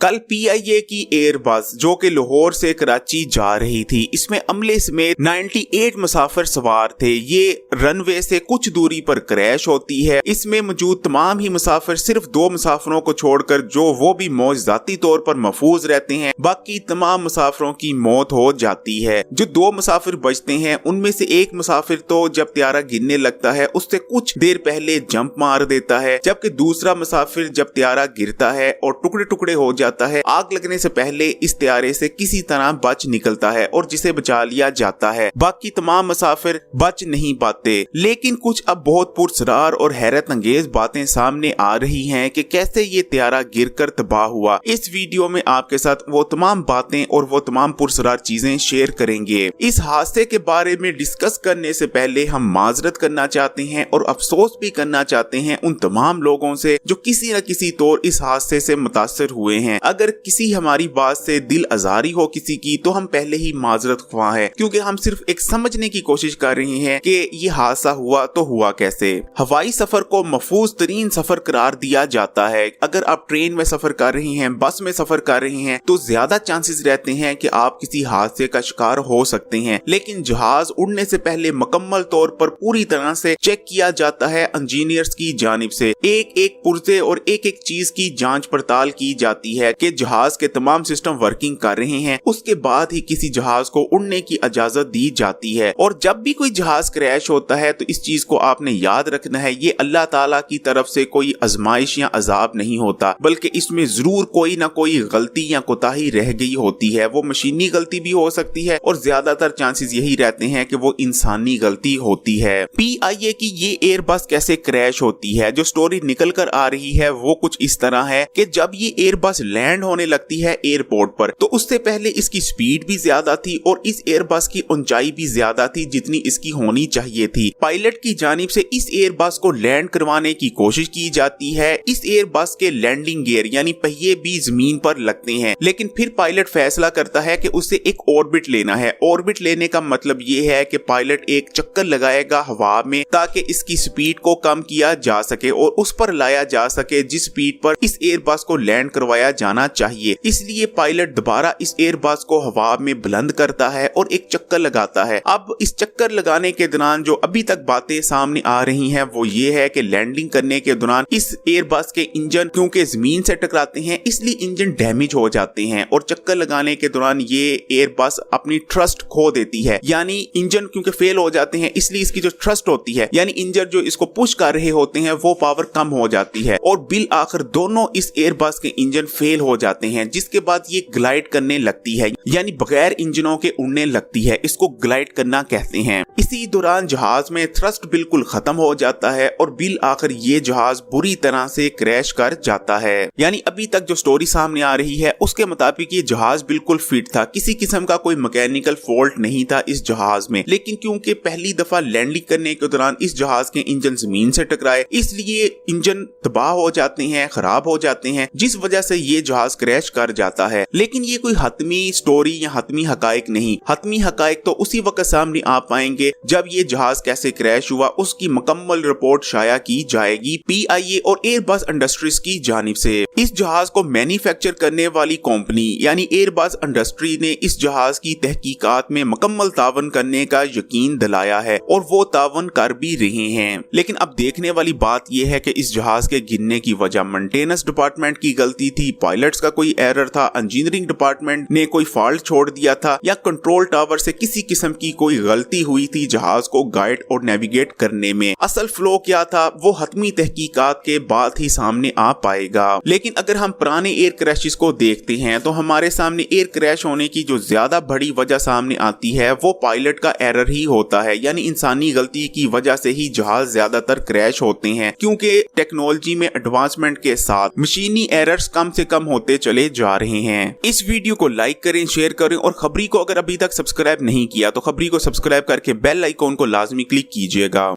कल पीआईए की एयरबस जो कि लाहौर से कराची जा रही थी, इसमें अमले समेत 98 मुसाफिर सवार थे। ये रनवे से कुछ दूरी पर क्रैश होती है। इसमें मौजूद तमाम ही मुसाफिर सिर्फ 2 मुसाफिरों को छोड़कर जो वो भी मौजूदाती तौर पर महफूज रहते हैं, बाकी तमाम मुसाफिरों की मौत हो जाती है। जो 2 मुसाफिर बचते हैं उनमें से एक मुसाफिर तो जब त्यारा गिरने लगता है उससे कुछ देर पहले जंप मार देता है, जबकि दूसरा मुसाफिर जब त्यारा गिरता है और टुकड़े टुकड़े हो जाता है, आग लगने से पहले इस त्यारे से किसी तरह बच निकलता है और जिसे बचा लिया जाता है। बाकी तमाम मुसाफिर बच नहीं पाते। लेकिन कुछ अब बहुत पुरसरार और हैरत अंगेज बातें सामने आ रही हैं कि कैसे ये त्यारा गिरकर तबाह हुआ। इस वीडियो में आपके साथ वो तमाम बातें और वो तमाम पुरसरार चीजें शेयर करेंगे। इस हादसे के बारे में डिस्कस करने से पहले हम माजरत करना चाहते हैं और अफसोस भी करना चाहते हैं उन तमाम लोगों से जो किसी न किसी तौर इस हादसे से मुतासर हुए हैं। अगर किसी हमारी बात से दिल आजारी हो किसी की तो हम पहले ही माजरत ख्वाह हैं, क्योंकि हम सिर्फ एक समझने की कोशिश कर रहे हैं कि ये हादसा हुआ तो हुआ कैसे। हवाई सफर को महफूज तरीन सफर करार दिया जाता है। अगर आप ट्रेन में सफर कर रहे हैं, बस में सफर कर रहे हैं तो ज्यादा चांसेस रहते हैं कि आप किसी हादसे का शिकार हो सकते हैं। लेकिन जहाज उड़ने से पहले मुकम्मल तौर पर पूरी तरह से चेक किया जाता है इंजीनियर्स की जानिब से। एक एक पुर्जे और एक एक चीज की जांच पड़ताल की जाती है कि जहाज के तमाम सिस्टम वर्किंग कर रहे हैं। उसके बाद ही किसी जहाज को उड़ने की इजाजत दी जाती है। और जब भी कोई जहाज क्रैश होता है तो इस चीज को आपने याद रखना है, ये अल्लाह ताला की तरफ से कोई आजमाइश या अजाब नहीं होता, बल्कि इसमें जरूर कोई ना कोई गलती या कोताही रह गई होती है। वो मशीनी गलती भी हो सकती है और ज्यादातर चांसेस यही रहते हैं कि वो इंसानी गलती होती है। पीआईए की ये एयरबस कैसे क्रैश होती है, जो स्टोरी निकल कर आ रही है वो कुछ इस तरह है कि जब ये एयरबस लैंड होने लगती है एयरपोर्ट पर तो उससे पहले इसकी स्पीड भी ज्यादा थी और इस एयरबस की ऊंचाई भी ज्यादा थी जितनी इसकी होनी चाहिए थी। पायलट की जानिब से इस एयरबस को लैंड करवाने की कोशिश की जाती है। इस एयरबस के लैंडिंग गियर यानी पहिए भी जमीन पर लगते हैं, लेकिन फिर पायलट फैसला करता है कि उसे एक ऑर्बिट लेना है। ऑर्बिट लेने का मतलब ये है कि पायलट एक चक्कर लगाएगा हवा में ताकि इसकी स्पीड को कम किया जा सके और उस पर लाया जा सके जिस स्पीड पर इस एयरबस को लैंड करवाया जाना चाहिए। इसलिए पायलट दोबारा इस एयरबस को हवा में बुलंद करता है और एक चक्कर लगाता है। अब इस चक्कर लगाने के दौरान जो अभी तक बातें सामने आ रही हैं वो ये है कि लैंडिंग करने के दौरान इस एयरबस के इंजन क्योंकि जमीन से टकराते हैं इसलिए इंजन डैमेज हो जाते हैं और चक्कर लगाने के दौरान ये एयरबस अपनी थ्रस्ट खो देती है। यानी इंजन क्योंकि फेल हो जाते हैं इसलिए इसकी जो थ्रस्ट होती है यानी इंजन जो इसको पुश कर रहे होते हैं वो पावर कम हो जाती है और बिल आखिर दोनों इस एयरबस के इंजन फेल हो जाते हैं, जिसके बाद ये ग्लाइड करने लगती है यानी बगैर इंजनों के उड़ने लगती है। इसको ग्लाइड करना कहते हैं। इसी दौरान जहाज में थ्रस्ट बिल्कुल खत्म हो जाता है और बिल आखिर ये जहाज बुरी तरह से क्रैश कर जाता है। यानी अभी तक जो स्टोरी सामने आ रही है उसके मुताबिक ये जहाज बिल्कुल फिट था, किसी किस्म का कोई मैकेनिकल फॉल्ट नहीं था इस जहाज में। लेकिन क्योंकि पहली दफा लैंडिंग करने के दौरान इस जहाज के इंजन जमीन से टकराए इसलिए इंजन तबाह हो जाते हैं, खराब हो जाते हैं, जिस वजह से ये जहाज क्रैश कर जाता है। लेकिन ये कोई हतमी स्टोरी या हतमी हकाइक नहीं। हतमी हकाइक तो उसी वक्त सामने आ पाएंगे जब ये जहाज कैसे क्रैश हुआ उसकी मुकम्मल रिपोर्ट शाया की जाएगी पीआईए और एयरबस इंडस्ट्रीज की जानिब से। इस जहाज को मैन्युफैक्चर करने वाली कंपनी यानी एयरबस इंडस्ट्री ने इस जहाज की तहकीकात में मुकम्मल तावन करने का यकीन दिलाया है और वो तावन कर भी रहे हैं। लेकिन अब देखने वाली बात यह है कि इस जहाज के गिरने की वजह मेंटेनेंस डिपार्टमेंट की गलती थी, पायलट्स का कोई एरर था, इंजीनियरिंग डिपार्टमेंट ने कोई फॉल्ट छोड़ दिया था या कंट्रोल टावर से किसी किस्म की कोई गलती हुई थी जहाज को गाइड और नेविगेट करने में। असल फ्लो क्या था वो हतमी तहकीकात के बाद ही सामने आ पाएगा। लेकिन अगर हम पुराने एयर क्रैशेस को देखते हैं तो हमारे सामने एयर क्रैश होने की जो ज्यादा बड़ी वजह सामने आती है वो पायलट का एरर ही होता है। यानी इंसानी गलती की वजह से ही जहाज ज्यादातर क्रैश होते हैं, क्योंकि टेक्नोलॉजी में एडवांसमेंट के साथ मशीनी एरर्स कम से कम होते चले जा रहे हैं। इस वीडियो को लाइक करें, शेयर करें और खबरी को अगर अभी तक सब्सक्राइब नहीं किया तो खबरी को सब्सक्राइब करके बेल आइकॉन को लाजमी क्लिक कीजिएगा।